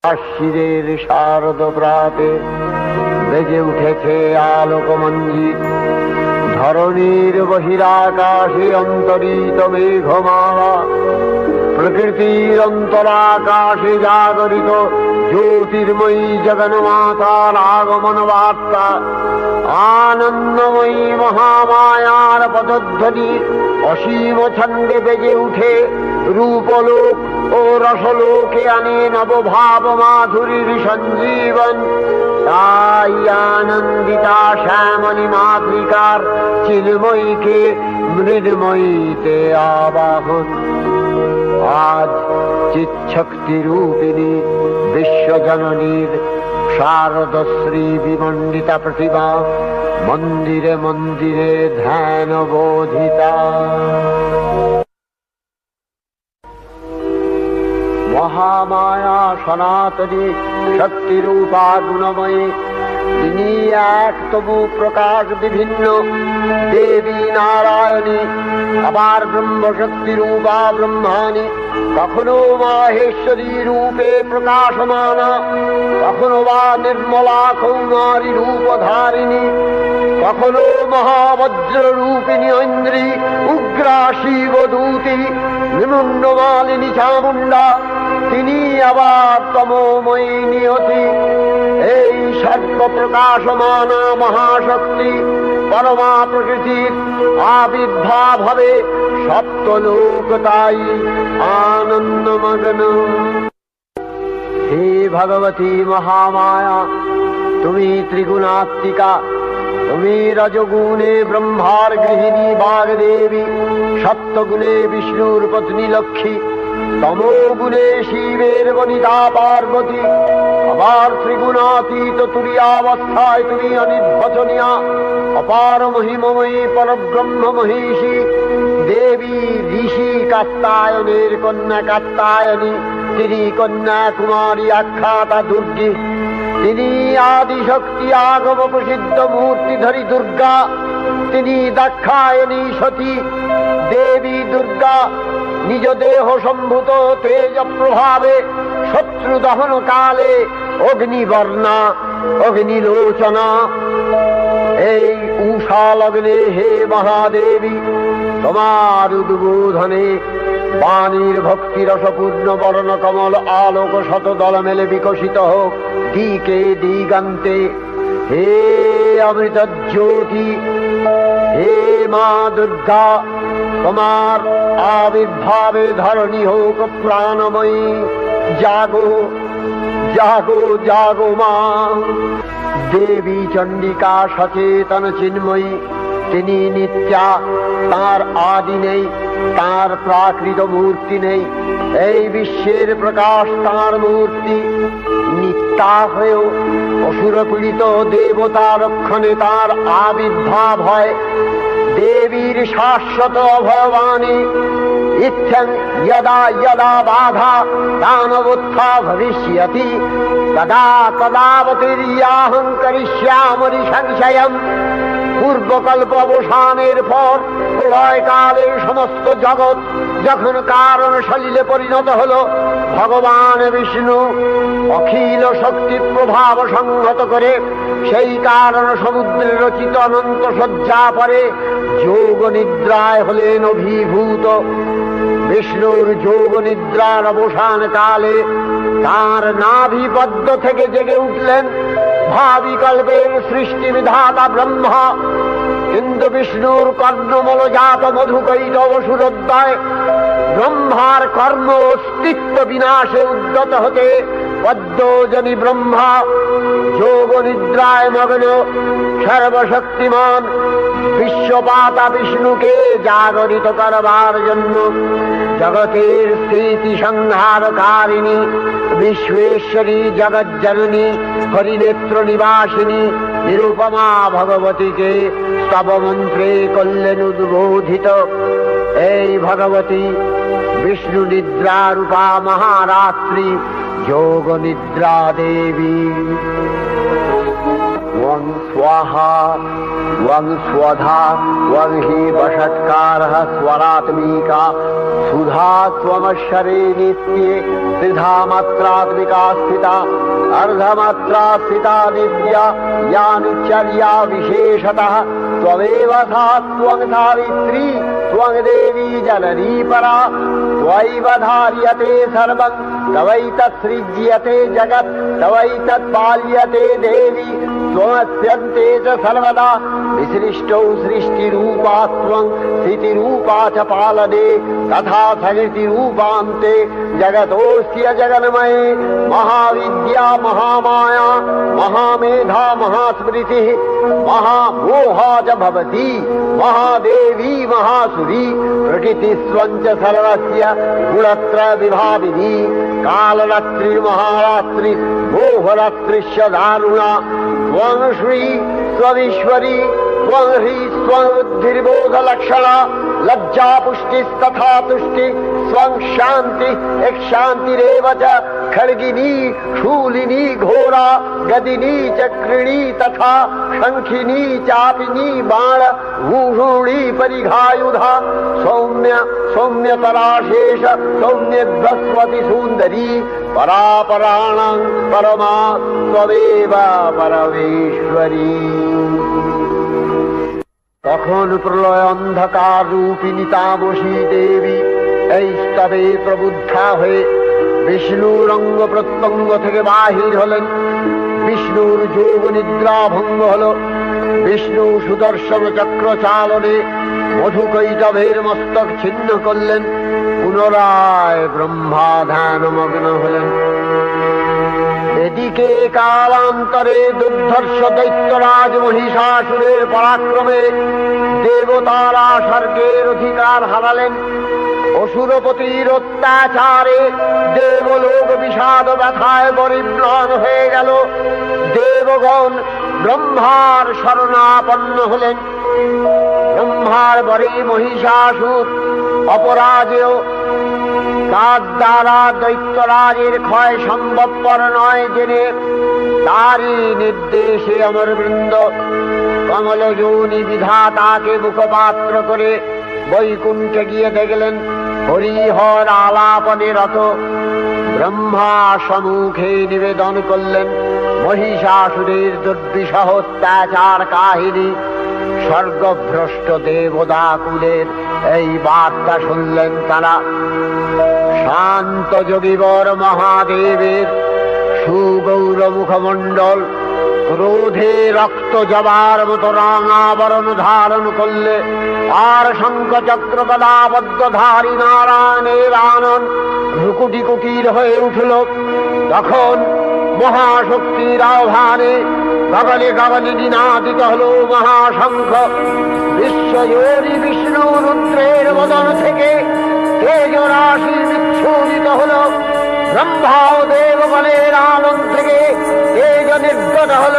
আশ্বিরের শারদ প্রাতে বেজে উঠেছে আলোকমঞ্জিত, ধরণীর বহিরাকাশে অন্তরিত মেঘমালা, প্রকৃতির অন্তরাকাশে জাগরিত জ্যোতির্ময়ী জগন্মাতার আগমন বার্তা, আনন্দময়ী মহামায়ার পদধ্বনি অসীম ছন্দে বেজে উঠে রূপলোক ও রসলোকে আনে নবভাব মাধুরীর সঞ্জীবন। তাই আনন্দিতা শ্যামণী মাতৃকার চিন্ময়ীকে মৃন্ময়ীতে আবাহন। আজ চিৎশক্তি রূপিণী বিশ্বজননীর শারদশ্রী বিমণ্ডিতা প্রতিমা মন্দিরে মন্দিরে ধ্যান বোধিতা। মহামায়া সনাতনী শক্তিরূপা গুণময়ী, তিনি এক তবু প্রকাশ বিভিন্ন দেবী নারায়ণী, আবার ব্রহ্মশক্তি রূপা ব্রহ্মাণী, কখনো মাহেশ্বরী রূপে প্রকাশমানা, কখনো বা নির্মলা কৌমারী রূপধারিণী, কখনো মহাবজ্র রূপিণী ঐন্দ্রী, উগ্রা শিবদূতি, নিমুন্নমালিনী চামুণ্ডা, তিনি আবার তমোময়ী নিয়তি। এই সর্বপ্রকাশমানা মহাশক্তি পরমা প্রকৃতির আবির্ভাব হবে সপ্তলোক তাই আনন্দমগ্ন। হে ভগবতী মহামায়া, তুমি ত্রিগুণাত্মিকা, তুমি রজগুণে ব্রহ্মার গৃহিণী বাগদেবী, সত্যগুণে বিষ্ণুর পত্নী লক্ষ্মী, তমোগুণে শিবের বনিতা পার্বতী, আবার ত্রিগুণাতীত তুরীয়াবস্থায় তুমি অনির্বচনীয়া অপার মহিমময়ী পরব্রহ্ম মহিষী দেবী, ঋষি কাত্যায়নের কন্যা কাত্যায়নী, তিনি কন্যা কুমারী আখ্যাতা দুর্গী, তিনি আদিশক্তি আগম প্রসিদ্ধ মূর্তিধরী দুর্গা, তিনি দাক্ষায়ণী সতী দেবী দুর্গা, নিজ দেহ সম্ভূত তেজ প্রভাবে শত্রু দহন কালে অগ্নিবর্ণা অগ্নিলোচনা। এই উষা লগ্নে হে মহাদেবী, তোমার উদ্বোধনে বাণীর ভক্তি রসপূর্ণ বর্ণ কমল আলোক শত দল মেলে বিকশিত হোক দিকে দিগান্তে। হে অমৃত জ্যোতি, হে মা দুর্গা, তোমার আবির্ভাবে ধরণী হোক প্রাণময়ী। জাগো জাগো জাগো মা। দেবী চণ্ডিকা সচেতন চিন্ময়ী, তিনি নিত্যা, তার আদি নেই, তার প্রাকৃত মূর্তি নেই, এই বিশ্বের প্রকাশ তার মূর্তি। নিত্যা হয়েও অসুর পীড়িত দেবতা রক্ষণে তার আবির্ভাব হয়। দেবীর শাশ্বত অভয়বাণী, ইত্যং যদা যদা বাধা দানবোত্থা ভবিষ্যতি তদা তদাবতীর্যাহং করিষ্যামি সংশয়ম। পূর্বকল্প অবসানের পর প্রলয়কালের সমস্ত জগৎ যখন কারণ সলিলে পরিণত হল, ভগবান বিষ্ণু অখিল শক্তি প্রভাব সংহত করে সেই কারণ সমুদ্রে রচিত অনন্ত শয্যা পরে যোগ নিদ্রায় হলেন অভিভূত। বিষ্ণুর যোগ নিদ্রার অবসান কালে তার নাভিপদ্ম থেকে জেগে উঠলেন ভাবিকল্পের সৃষ্টি বিধাতা ব্রহ্মা। কিন্তু বিষ্ণুর কর্ণমলজাত মধুকৈটব সুরোদ্দয় ব্রহ্মার কর্ম অস্তিত্ব বিনাশে উদ্যত হতে পদ্মজনী ব্রহ্মা যোগ নিদ্রায় মগ্ন সর্বশক্তিমান বিশ্বপাতা বিষ্ণুকে জাগরিত করবার জন্য জগতের স্থিতি সংহারকারিণী বিশ্বেশ্বরী জগজ্জননী হরিনেত্র নিবাসিনী নিরুপমা ভগবতীকে স্তবমন্ত্রে করলেন উদ্বোধিত। এই ভগবতী বিষ্ণু নিদ্রা রূপা মহারাত্রি যোগ নিদ্রা দেবী। त्वं स्वाहा त्वं स्वधा त्वं हि वषट्कारः स्वरात्मिका सुधा त्वमक्षरे नित्ये त्रिधा मात्रात्मिका स्थिता अर्धमात्रा स्थिता दिव्या या निचर्या विशेषतः त्वमेव सा त्वं सावित्री त्वं देवी जननी परा त्वयैव धार्यते सर्वं तवैतत्सृज्यते जगत् तवैतत्पाल्यते देवी त्वमस्यन्ते च सर्वदा विसृष्टौ सृष्टिरूपा त्वं स्थितिरूपा च पालने तथा सकृतिरूपान्ते जगतोऽस्य जगन्मये महाविद्या महामाया महामेधा महास्मृतिः महामोहा च भवति महादेवी महासुरी प्रकृतिस्त्वं च सर्वस्य गुणत्रय विभाविनी कालरात्रिर्महारात्रि मोहरात्रिश्च दारुणा त्वं श्री त्वमीश्वरी त्वं ह्री त्वं बुद्धिर्बोधलक्षणा लज्जा पुष्टिस्तथा तुष्टि स्वं शान्ति एक शान्तिरेव च खड्गिनी शूलिनी घोरा गदिनी चक्रिणी तथा शंखिनी चापिनी बाण भूषुणी परिघायुधा सौम्य सौम्यतराशेष सौम्यध्वस्वति सुन्दरी परापराणां परमा त्वमेव परमेश्वरी। তখন প্রলয় অন্ধকার রূপিণী তামসী দেবী এই স্তবে প্রবুদ্ধা হয়ে বিষ্ণুর অঙ্গ প্রত্যঙ্গ থেকে বাহির হলেন। বিষ্ণুর যোগ নিদ্রা ভঙ্গ হল। বিষ্ণু সুদর্শন চক্র চালনে মধুকৈটভের মস্তক ছিন্ন করলেন। পুনরায় ব্রহ্মা ধ্যানমগ্ন হলেন। এদিকে কালান্তরে দুর্ধর্ষ দৈত্যরাজ মহিষাসুরের পরাক্রমে দেবতারা স্বর্গের অধিকার হারালেন। অসুরপতির অত্যাচারে দেবলোক বিষাদ ব্যথায় পরিম্লান হয়ে গেল। দেবগণ ব্রহ্মার শরণাপন্ন হলেন। ব্রহ্মার বরে মহিষাসুর অপরাজেয় তার দ্বারা দৈত্যরাজের ক্ষয় সম্ভবপর নয় জেনে তারই নির্দেশে অমরবৃন্দ কমলযোনি বিধাতাকে মুখপাত্র করে বৈকুণ্ঠে গিয়ে দেখলেন হরিহর আলাপনে রত। ব্রহ্মা সম্মুখে নিবেদন করলেন মহিষাসুরের দুর্বিষহ অত্যাচার কাহিনী। স্বর্গভ্রষ্ট দেবদাকুলের এই বার্তা শুনলেন তারা। শান্ত যোগীবর মহাদেবের সুগৌর মুখমণ্ডল ক্রোধে রক্ত জবার মতো রাঙাবরণ ধারণ করলে আর শঙ্খ চক্র গদাবদ্ধধারী নারায়ণের আনন ভ্রুকুটি কুটির হয়ে উঠল। তখন মহাশক্তির আহ্বানে গগনে গগনে নিনাদিত হল মহাশঙ্খ। বিশ্বজোরি বিষ্ণু রুদ্রের বদন থেকে তেজরাশি বিচ্ছুরিত হল। ব্রহ্মা ও দেবগণের আনন্দ থেকে তেজ নির্গত হল।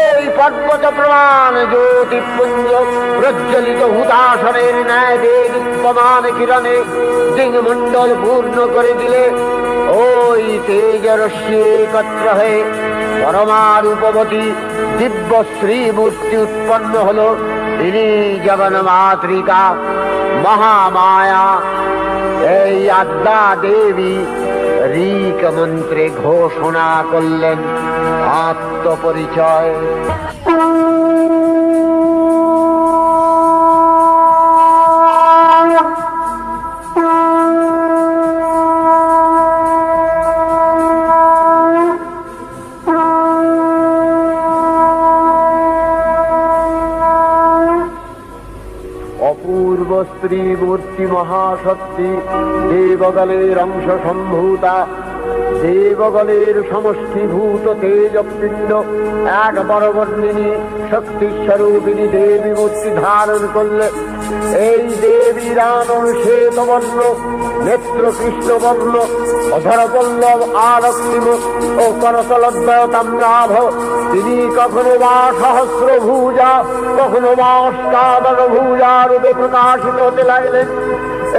এই পর্বত প্রমাণ জ্যোতিপুঞ্জ প্রজ্বলিত হুতাসনের ন্যায় দীপ্যমান কিরণে দিগমণ্ডল পূর্ণ করে দিলে ওই তেজরশ্মি একত্র হয়ে পরমারূপবতী দিব্য শ্রীমূর্তি উৎপন্ন হল। তিনি জগন্মাতৃকা মহামায়া। এই আদ্যা দেবী ঋক মন্ত্রে ঘোষণা করলেন আত্মপরিচয়। অপূর্ব স্ত্রী মূর্তি মহাশক্তি দেবগণের অংশ সম্ভূতা। দেবগণের সমষ্টিভূত তেজপিণ্ড এক বরবর্ণিনী শক্তিস্বরূপিণী দেবী মূর্তি ধারণ করলে এই দেবীর আনন শ্বেতবর্ণ, নেত্র কৃষ্ণবর্ণ, অধরপল্লব আরক্তিম ও করতলদ্বয় তাম্রাভ। তিনি কখনো বা সহস্রভুজা কখনো বা অষ্টাদশ ভুজা রূপে প্রকাশিত হতে লাগলেন।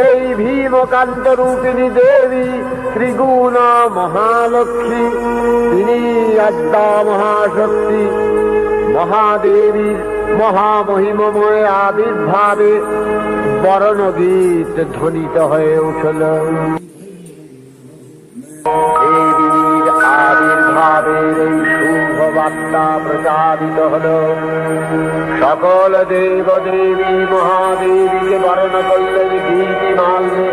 এই ভীমকান্ত রূপিণী দেবী ত্রিগুণা মহালক্ষ্মী। তিনি আদ্যা মহাশক্তি। মহাদেবীর মহামহিমময় আবির্ভাবে বরণগীত ধ্বনিত হয়ে উঠল। দেবীর আবির্ভাবের এই শুভ বার্তা প্রচারিত হল। সকল দেব দেবী মহাদেবীকে বরণ করলেন গীতিমাল্যে,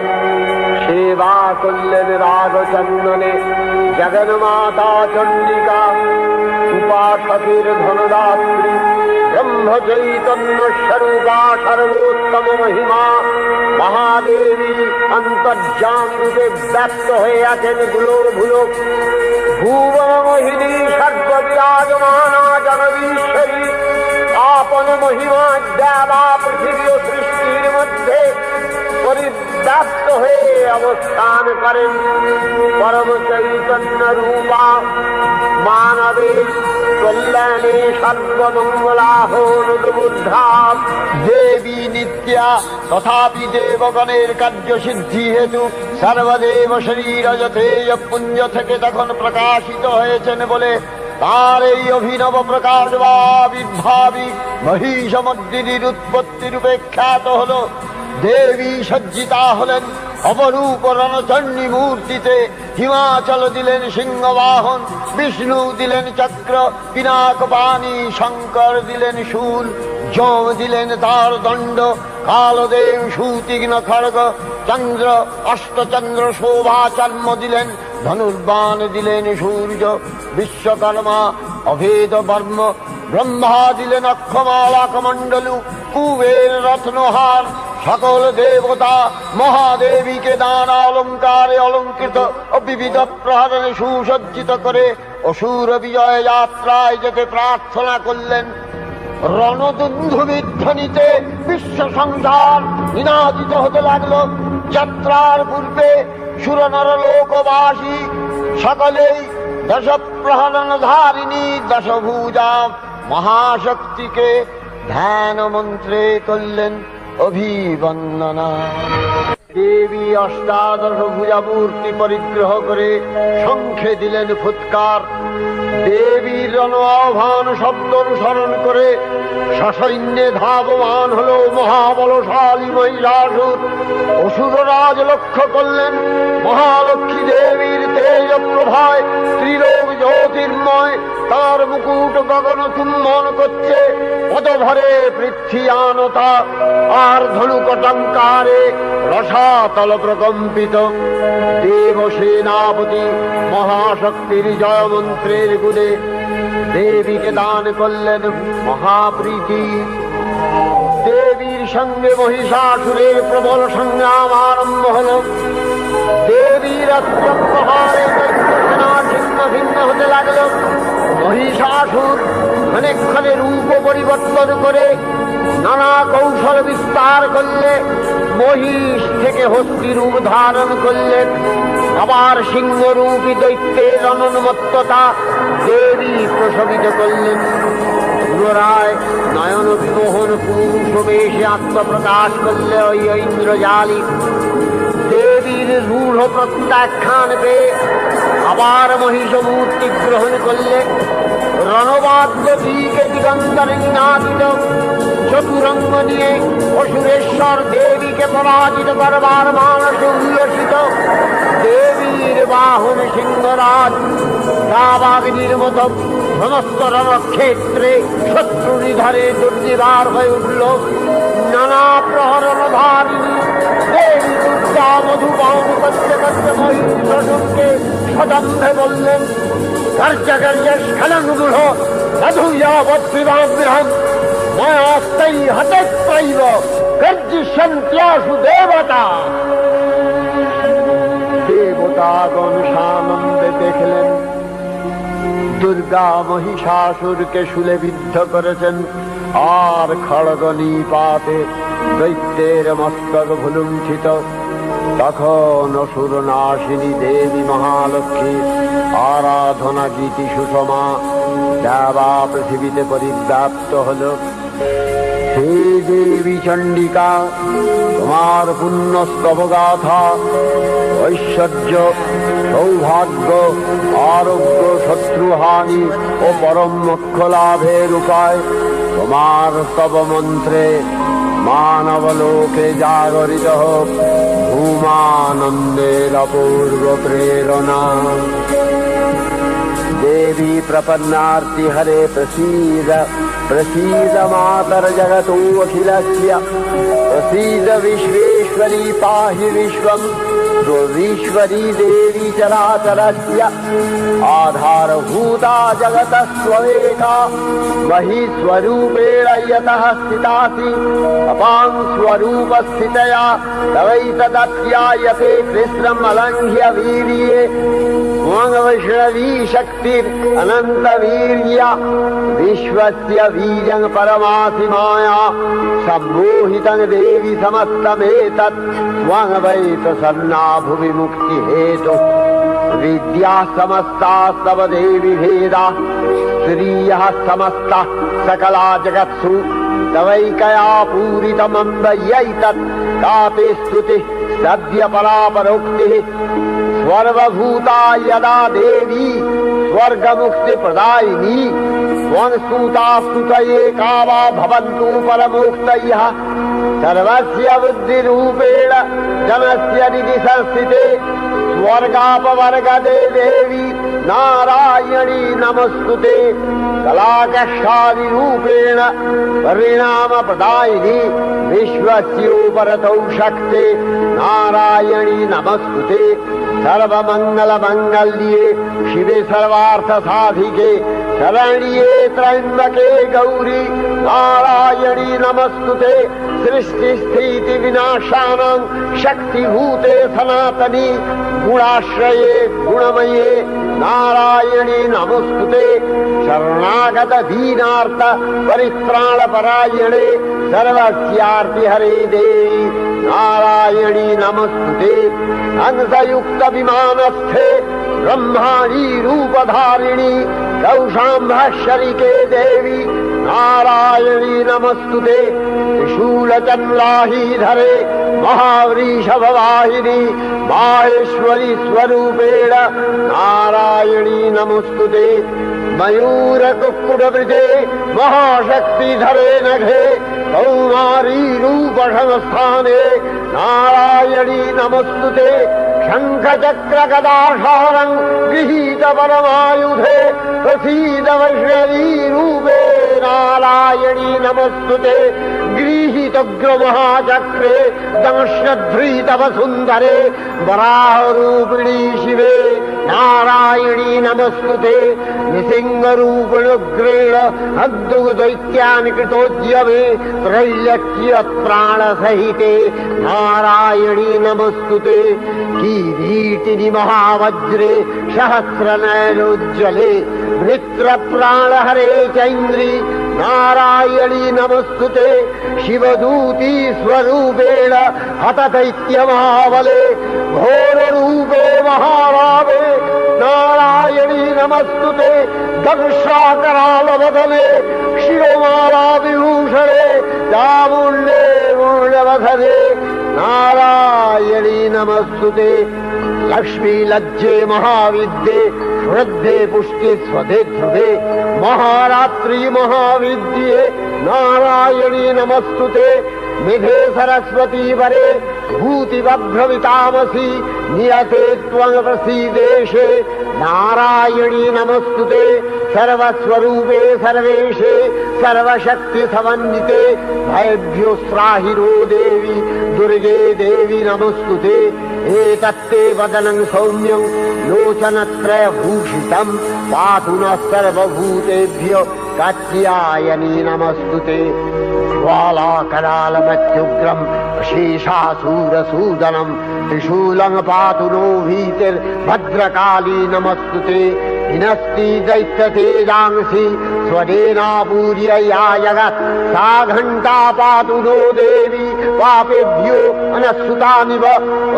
সেবা করলেন রাগচন্দনে। জগন্মাতা চণ্ডিকা, উপাসকের ধনদাত্রী, ব্রহ্ম চৈতন্য স্বরূপা, সর্বোত্তম মহিমা মহাদেবী অন্তর্যাম রূপে ব্যক্ত হয়ে আছেন গুলোর্ভুলোক। ভুবন মোহিনী সর্ববিরাজমানা জগদীশ্বরী আপন মহিমা দেবা পৃথিবী ও সৃষ্টির মধ্যে পরিব্যাপ্ত হয়ে অবস্থান করেন। পরম চৈতন্য রূপা মানবের কল্যাণে সর্বমঙ্গলাহনুবুদ্ধা দেবী নিত্যা, তথাপি দেবগণের কার্যসিদ্ধি হেতু সর্বদেব শরীর যথেয় পুঞ্জ থেকে তখন প্রকাশিত হয়েছেন বলে তার এই অভিনব প্রকাশ বা আবির্ভাবী মহিষমর্দিনীর উৎপত্তি রূপে খ্যাত হল। দেবী সজ্জিতা হলেন অপরূপ রণচণ্ডী মূর্তিতে। হিমাচল দিলেন সিংহবাহন, বিষ্ণু দিলেন চক্র, পিনাক পানি, শঙ্কর দিলেন শূল, যম দিলেন তার দণ্ড, কালদেব সুতীক্ষ্ণ খড়গ, চন্দ্র অষ্টচন্দ্র শোভা চর্ম দিলেন, ধনুর্বাণ দিলেন সূর্য, বিশ্বকর্মা অভেদ বর্ম, ব্রহ্মা দিলেন অক্ষমালা কমণ্ডলু, কুবের রত্নহার। সকল দেবতা মহাদেবীকে নানা অলঙ্কারে অলঙ্কৃত ও বিবিধ প্রহরণে সুসজ্জিত করে অসুর বিজয় যাত্রায় যেতে প্রার্থনা করলেন। রণদুন্ধুবির ধ্বনিতে বিশ্ব সংসার নিনাদিত হতে লাগল। যাত্রার পূর্বে সুরনর লোকবাসী সকলেই দশ প্রহরণ ধারিণী দশভুজা মহাশক্তিকে ধ্যান মন্ত্রে করলেন অভিবন্দনা। দেবী অষ্টাদশ ভুজা মূর্তি পরিগ্রহ করে শঙ্খে দিলেন ফুৎকার। দেবীর রণ আহ্বান শব্দ অনুসরণ করে সসৈন্যে ধাবমান হল মহাবলশালী মহিষাসুর। অসুররাজ লক্ষ্য করলেন মহালক্ষ্মী দেবীর তেজ প্রভায় ত্রিলোক জ্যোতির্ময়, তার মুকুট গগন চুম্বন করছে, পদভরে পৃথ্বীয়ানতা আর ধনুকটঙ্কারে রসাতল প্রকম্পিত। দেবসেনাপতি মহাশক্তির জয়মন্ত্রের গুণে দেবীকে দান করলেন মহাপ্রীতি। দেবীর সঙ্গে মহিষাসুরের প্রবল সংগ্রাম আরম্ভ হল। দেবীর অস্ত্র প্রহারে সেনা ছিন্ন ভিন্ন হতে লাগল। মহিষাসুর ক্ষণে রূপ পরিবর্তন করে নানা কৌশল বিস্তার করলে মহিষ থেকে হস্তি রূপ ধারণ করলেন। আবার সিংহরূপী দৈত্যের অনুন্মত্ততা দেবী প্রশমিত করলেন। পুনরায় নয়ন বিমোহন পুরুষ বেশে আত্মপ্রকাশ করলে ওই ইন্দ্রজালী। দেবীর রূঢ় প্রত্যাখ্যান পেয়ে আবার মহিষ মূর্তি গ্রহণ করলেন। রণবাদ্য দিকে দিগন্তরে নিনাদিত চতুরঙ্গ নিয়ে অসুরেশ্বর দেবীকে পরাজিত করবার মানস উল্লসিত। দেবীর বাহন সিংহরাজ দাবাগ্নির মতো সমস্ত রণক্ষেত্রে শত্রু নিধরে দুর্নিবার হয়ে উঠল। নানা প্রহরণ ধারিণী দেবী দুর্গা মধুপান করতে করতে মহিষাসুরকে সদম্ভে বললেন, কার্যকার্য স্খলনগুলো সাধুযাবৎবিবাগ্রহম মায়াস্তাই হতত্রৈব গর্জিষ্যন্ত্যাসু দেবতা। দেবতাগণ সানন্দে দেখলেন দুর্গা মহিষাসুরকে শূলে বিদ্ধ করেছেন, আর খড়গ নিপাতে দৈত্যের মস্তক ভুলুণ্ঠিত। তখন অসুর নাশিনী দেবী মহালক্ষ্মী আরাধনা গীতি সুষমা দেবা পৃথিবীতে পরিব্যাপ্ত হল। হে দেবী চণ্ডিকা, তোমার পুণ্যস্তবগাথা ঐশ্বর্য, সৌভাগ্য, আরোগ্য, শত্রু হানি ও পরম মোক্ষ লাভের উপায় তোমার স্তব মন্ত্রে মানব লোকে জাগরিত হোক ভূমানন্দের অপূর্ব প্রেরণা। देवी प्रपन्नार्ति हरे प्रसीद प्रसीद मातर जगतो अखिलस्य प्रसीद विश्वेश्वरी पाहि विश्वं विश्वरी देवी चराचरस्य आधारभूता जगतस्त्वमेका महीस्वरूपेण यतः स्थितासि अपां स्वरूपस्थितया तवैतदप्यायते कृष्णम् अलङ्घ्य वीर्ये वैष्णवी शक्तिर् अनंत वीर्य विश्वस्य बीजं परमासि माया सम्मोहितं देवी समस्तमेतत् त्वं वै प्रसन्ना भुवि मुक्ति हेतु विद्या समस्तास्तव देवी भेदा श्रियः समस्ता सकला जगत्सु तवैकया पूरितमम्बयैतत् कापि स्तुतिः सद्य परापरोक्तिः सर्वभूता यदा देवी स्वर्गमुक्ति प्रदायिनी त्वं स्तुता स्तुतये का वा भवन्तु परमोक्तयः सर्वस्य बुद्धिरूपेण जनस्य हृदि संस्थिते स्वर्गापवर्गदे देवी नारायणी नमस्तुते कलाकक्षादिरूपेण परिणाम प्रदायिनी विश्वस्योपरतौ शक्ते नारायणी नमस्तुते सर्वमंगल मंगल्ये शिवे सर्वार्थ साधिके शरण्ये त्र्यंबके गौरी नारायणी नमस्तुते सृष्टि स्थिति विनाशानां शक्तिभूते सनातनी गुणाश्रये गुणमये नारायणी नमस्तुते शरणागत दीनार्थ परित्राण परायणे सर्वस्यार्ति हरे देवी नारायणी नमस्तुते हंसयुक्त विमानस्थे ब्रह्माणी रूपधारिणी कौशाम्भशरिके देवी नारायणी नमस्तुते त्रिशूलचन्द्राहीधरे महावृषभवाहिनी माहेश्वरी स्वरूपेण नारायणी नमस्तुते मयूरकुक्कुटवृते महाशक्तिधरे नघे कौमारी रूपसंस्थाने नारायणी नमस्तुते शङ्खचक्रगदाधारं गृहीत परमायुधे प्रसीद वैष्णवी रूपे नारायणी नमस्तुते गृहीतोग्रमहाचक्रे दंश्यध्रीतवसुन्दरे वराहरूपिणी शिवे नारायणी नमस्तुते निसिंहरूपिणुग्रेण अद्भुतदैत्यानि कृतोद्यमे त्रैलक्ष्यप्राणसहिते नारायणी नमस्तुते किरीटिनि महावज्रे सहस्रनयनोज्ज्वले वृत्रप्राणहरे चैन्द्री नारायणी नमस्तुते शिवदूती स्वरूपेण हतदैत्यमावले घोररूपे महारावे नारायणी नमस्तुते दंशाकरालवदने शिरोमाला विभूषणे चामुण्डे मूलवधने नारायणी नमस्तुते लक्ष्मी लज्जे महाविद्ये श्रद्धे पुष्टि स्वधे ध्रुवे महारात्रि महाविद्ये नारायणी नमस्तुते निधे सरस्वती वरे भूतिवभ्रमितामसि नियते त्वं प्रसीदेशे नारायणी नमस्तुते सर्वस्वरूपे सर्वेशे सर्वशक्ति समन्विते भयभ्योस्त्राहिरो देवी दुर्गे देवी नमस्तुते एतत्ते वदनं सौम्यं लोचनत्रयभूषितं पातु नः सर्वभूतेभ्यो कात्यायनी नमस्तुते ज्वालाकरालमत्युग्रं शेषासूरसूदनं त्रिशूलं पातु नो भीतिर्भद्रकाली नमस्तुते हिनस्ति दैत्यतेजांसि स्वदेनापूर्य या जगत् सा घण्टा पातु नो देवी पापेभ्यो अनस्सुतानिव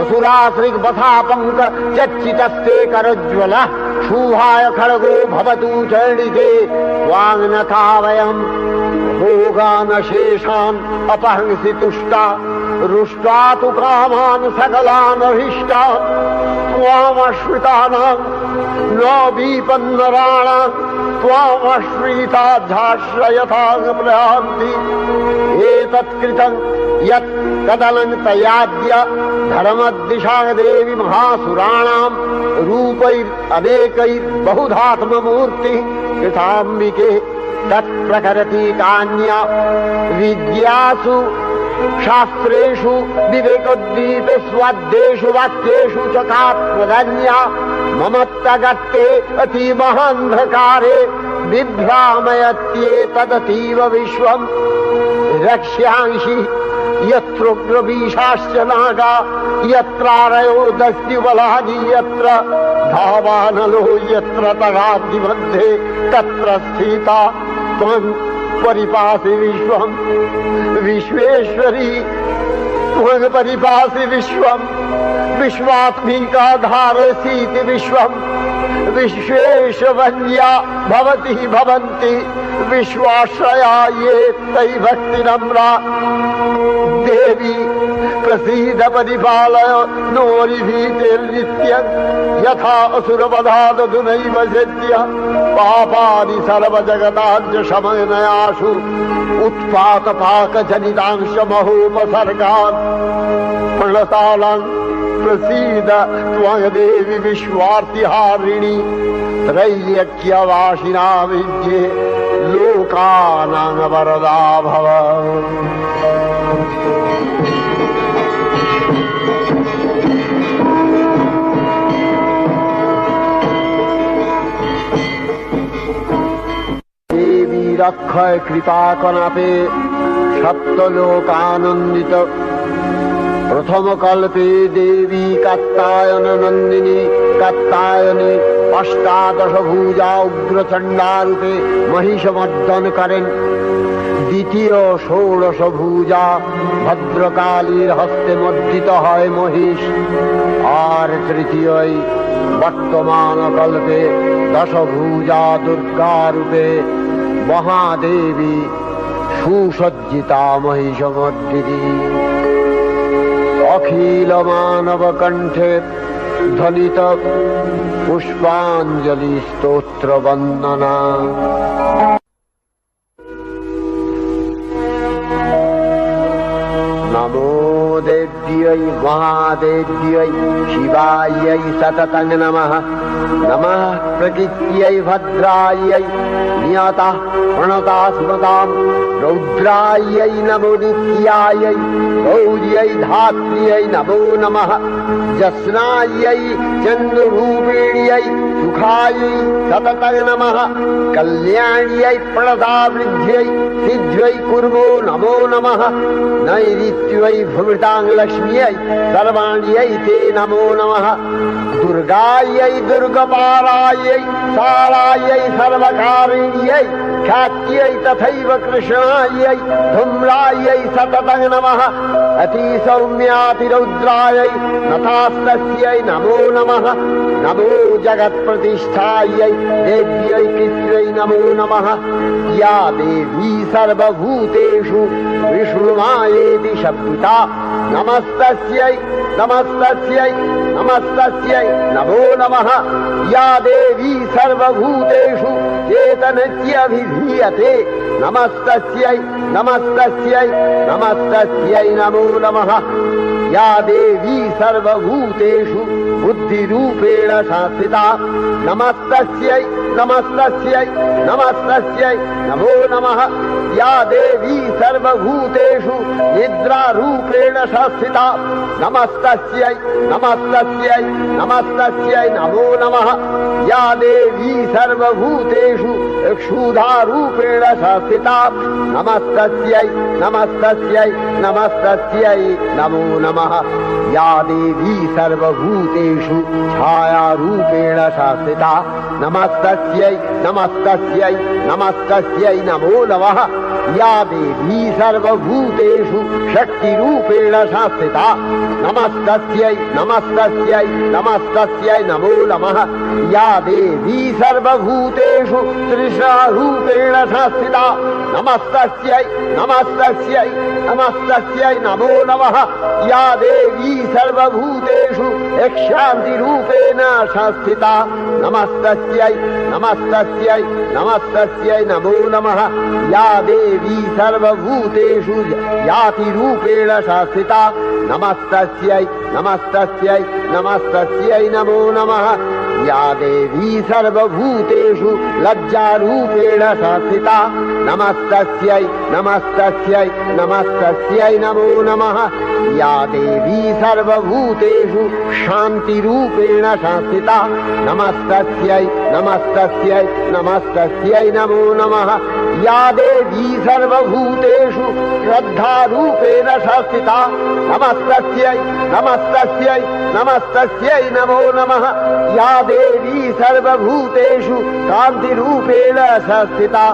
असुराश्रिग्वथापङ्क चच्चितस्ते करज्ज्वलः शुभाय खड्गो भवतु चण्डिके वाङ्नथा वयम् भोगानशेषान् अपहंसि तुष्टा रुष्टा तु कामान् सकलान् अभीष्टान् त्वामश्रितानां न विपन्नराणां त्वामश्रिताध्याश्रयतां प्रयान्ति एतत्कृतं यत् कदलं तयाद्य धर्मदिशा देवी महासुराणां रूपैरनेकैर्बहुधात्ममूर्तिः कृताम्बिके तत्प्रकरति कान्या विद्यासु शास्त्रेषु विवेकोद्दीप स्वाद्येषु वाक्येषु च का प्रदन्या ममत्तगत्ते अतिमहान्धकारे बिभ्रामयत्येतदतीव विश्वम् रक्ष्यांसि यत्रोग्रवीशाश्च नागा यत्रारयो दस्युबलानि यत्र धावानलो यत्र तगाग्निमध्ये तत्र स्थिता त्वं परिपासि विश्वम् विश्वेश्वरी त्वं परिपासि विश्वम् विश्वात्मिका धारसीति विश्वम् विश्वेशवन्या भवति भवन्ति विश्वाश्रया ये तै भक्तिनम्रा देवी प्रसीद परिपालय नोरिभीतिर्नित्यं यथा असुरवधादधुनैव सद्य पापानि सर्वजगताञ्च शमनयासु उत्पातपाकजनितांश महोपसर्गान् प्रणतालां प्रसीद त्वं देवी विश्वार्तिहारिणी त्रैलोक्यवासिना विद्ये लोकानां वरदा भव। देवी रक्षय कृपा कनापे सप्तलोकानंदित प्रथम कल्पे देवी कात्यायन नंदिनी कात्यायनी अष्टादश भुजा उग्रचंडा रूपे महिषमर्दन करें द्वितीय षोडश भुजा भद्रकालीर हस्ते मर्दित है महिष और तृतीय वर्तमान कल्पे दश भुजा दुर्गा रूपे महादेवी सुसज्जिता महिषमर्दिनी अखिल मानव कंठे ध्वनित पुष्पांजलि स्तोत्र वंदना। नमो देव्यै महादेव्यै शिवायै सततं नमः। नमः प्रकृत्यै भद्रायै नियता प्रणता स्मतां रौद्रायै नमो नित्यायै गौर्यै धात्र्यै नमो नमः। जस्नायै चन्द्ररूपिण्यै सुखायै सततं नमः। कल्याण्यै प्रणतावृद्ध्यै सिद्ध्यै कुर्मो नमो नमः। नैऋत्यै भृतां लक्ष्म्यै सर्वाण्यै ते नमो नमः। दुर्गायै दुर्गपारायै सारायै सर्वकारिण्यै ख्यात्यै तथैव कृष्णायै धूम्रायै सततं नमः। अतिसौम्यातिरौद्रायै नतास्तस्यै नमो नमः। नमो जगत्प्रतिष्ठायै देव्यै कृत्यै नमो नमः। या देवी सर्वभूतेषु विष्णुमायेति शब्दिता नमस्तस्यै नमस्तस्यै नमस्तस्यै नमो नमः। या देवी सर्वभूतेषु चेतनस्यभिधीयते नमस्तस्यै नमस्तस्यै नमस्तस्यै नमो नमः। या देवी सर्वभूतेषु बुद्धिरूपेण संस्थिता नमस्तस्यै नमस्तस्यै नमस्तस्यै नमो नमः। या देवी सर्वभूतेषु निद्रारूपेण संस्थिता नमस्तस्यै नमस्तस्यै नमस्तस्यै नमो नमः। या देवी सर्वभूतेषु क्षुधारूपेण संस्थिता नमस्तस्यै नमस्तस्यै नमस्तस्यै नमो नमः। या देवी सर्वभूतेषु छायारूपेण संस्थिता नमस्तस्यै नमस्तस्यै नमस्तस्यै नमो नमः। या देवी सर्वभूतेषु शक्तिरूपेण संस्थिता नमस्तस्यै नमस्तस्यै नमस्तस्यै नमो नमः। या देवी सर्वभूतेषु तृष्णारूपेण संस्थिता नमस्तस्यै नमस्तस्यै नमस्तस्यै नमो नमः। या देवी सर्वभूतेषु शान्तिरूपेण संस्थिता नमस्तस्यै नमस्तस्यै नमस्तस्यै नमो नमः। या देवी सर्वभूतेषु यातिरूपेण संस्थिता नमस्तस्यै नमस्तस्यै नमस्तस्यै नमो नमः। या देवी सर्वभूतेषु लज्जारूपेण संस्थिता नमस्तस्यै नमस्तस्यै नमस्तस्यै नमो नमः। या देवी सर्वभूतेषु शान्तिरूपेण संस्थिता नमस्तस्यै नमस्तस्यै नमस्तस्यै नमो नमः। या देवी सर्वभूतेषु श्रद्धारूपेण संस्थिता नमस्तस्यै नमस्तस्यै नमस्तस्यै नमो नमः। या देवी सर्वभूतेषु कान्तिरूपेण संस्थिता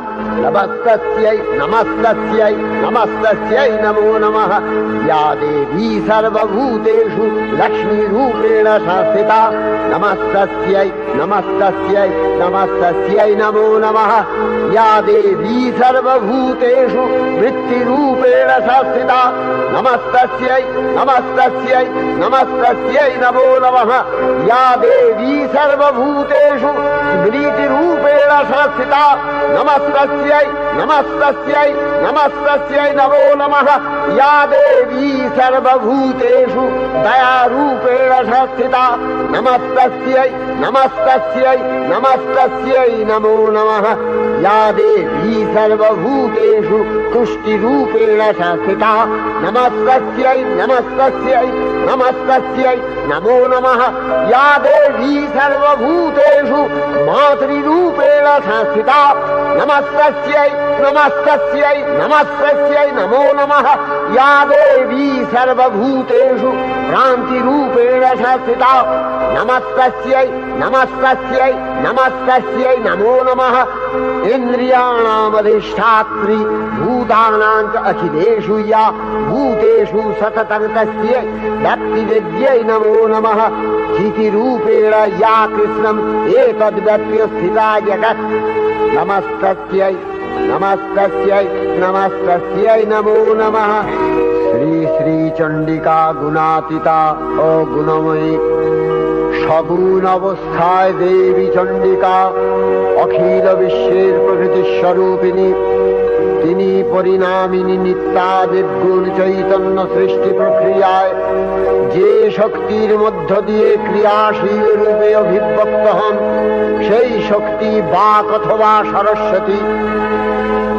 नमस्तस्यै नमस्तस्यै नमस्तस्यै नमो नमः। या देवी सर्वभूतेषु लक्ष्मीरूपेण संस्थिता नमस्तस्यै नमस्तस्यै नमस्तस्यै नमो नमः। या देवी सर्वभूतेषु वृत्तिरूपेण संस्थिता नमस्तस्यै नमस्तस्यै नमस्तस्यै नमो नमः। या देवी सर्वभूतेषु स्मृतिरूपेण संस्थिता नमस्तस्यै नमस्तस्यै नमस्तस्यै नमो नमः। या देवी सर्वभूतेषु दयारूपेण संस्थिता नमस्तस्यै नमस्तस्यै नमस्तस्यै नमो नमः। या देवी सर्वभूतेषु तुष्टिरूपेण संस्थिता नमस्तस्यै नमस्तस्यै नमस्तस्यै नमो नमः। या देवी सर्वभूतेषु मातृरूपेण संस्थिता नमस्तस्यै नमस्तस्यै नमस्तस्यै नमो नमः। या देवी सर्वभूतेषु भ्रान्तिरूपेण संस्थिता नमस्तस्यै नमस्तस्यै नमस्तस्यै नमो नमः। इन्द्रियाणामधिष्ठात्री भूतानां च अखिलेषु या भूतेषु सततं तस्यै भक्तिविद्यै नमो नमः। स्थितिरूपेण या कृष्णम् एतद्व्यप्य स्थिता जगत् नमस्तस्यै नमस्तस्यै नमस्तस्यै नमो नमः। श्री श्री चंडिका गुणातीता ও গুণময়ী সগুণ অবস্থায় দেবী চণ্ডিকা অখিল বিশ্বের প্রকৃতি স্বরূপিণী। তিনি পরিণামিনী নিত্যা নির্গুণ চৈতন্য সৃষ্টি প্রক্রিয়ায় যে শক্তির মধ্য দিয়ে ক্রিয়াশীল রূপে অভিব্যক্ত হন সেই শক্তি বাক অথবা সরস্বতী।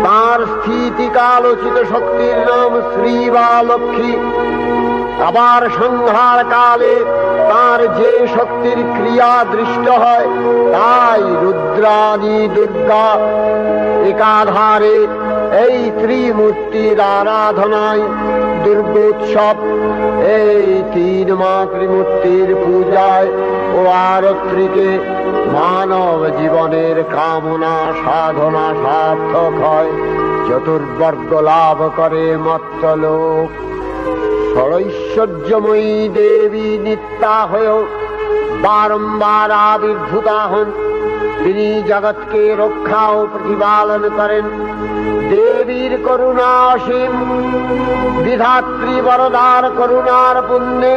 তার স্থিতিকালোচিত শক্তির নাম শ্রী বা লক্ষ্মী। আবার সংহার কালে তার যে শক্তির ক্রিয়া দৃষ্ট হয় তাই রুদ্রাণী দুর্গা। একাধারে এই ত্রিমূর্তির আরাধনায় দুর্গোৎসব, এই তিন মাতৃমূর্তির পূজায় ও আরত্রিকে মানব জীবনের কামনা সাধনা সার্থক হয়, চতুর্বর্গ লাভ করে মর্ত্যলোক। ষড়ৈশ্বর্যময়ী দেবী নিত্যা হয়েও বারম্বার আবির্ভূতা হন। তিনি জগৎকে রক্ষা ও প্রতিপালন করেন। দেবীর করুণা অসীম। বিধাত্রী বরদার করুণার পুণ্যে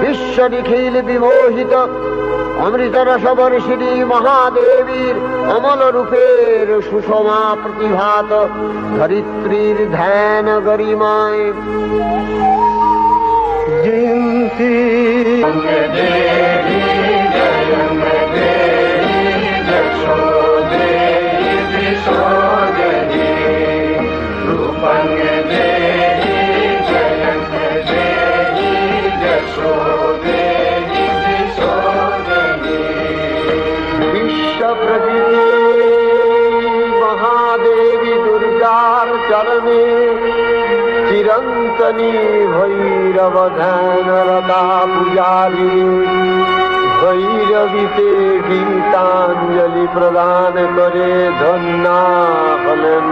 বিশ্ব নিখিল বিমোহিত। অমৃতরস বর্ষিণী মহাদেবীর অমল রূপের সুষমা প্রতিভাত ধরিত্রীর ধ্যান গরিমায়। জয়ন্তী বিশ্বপ্রকৃতি মহাদেবী দুর্গার চরণে চিরন্তনী ভৈরব ধ্যানরতা পূজারী। ভৈরবীতে গীতাঞ্জলি প্রদান করে ধন্যা হলেন।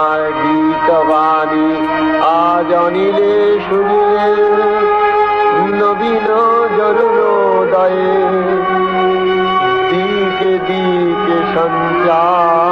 আর গীতবাণী আজ অনিলে শুনিয়ে নবীন জরুণোদয়ে দিকে দিকে সঞ্চার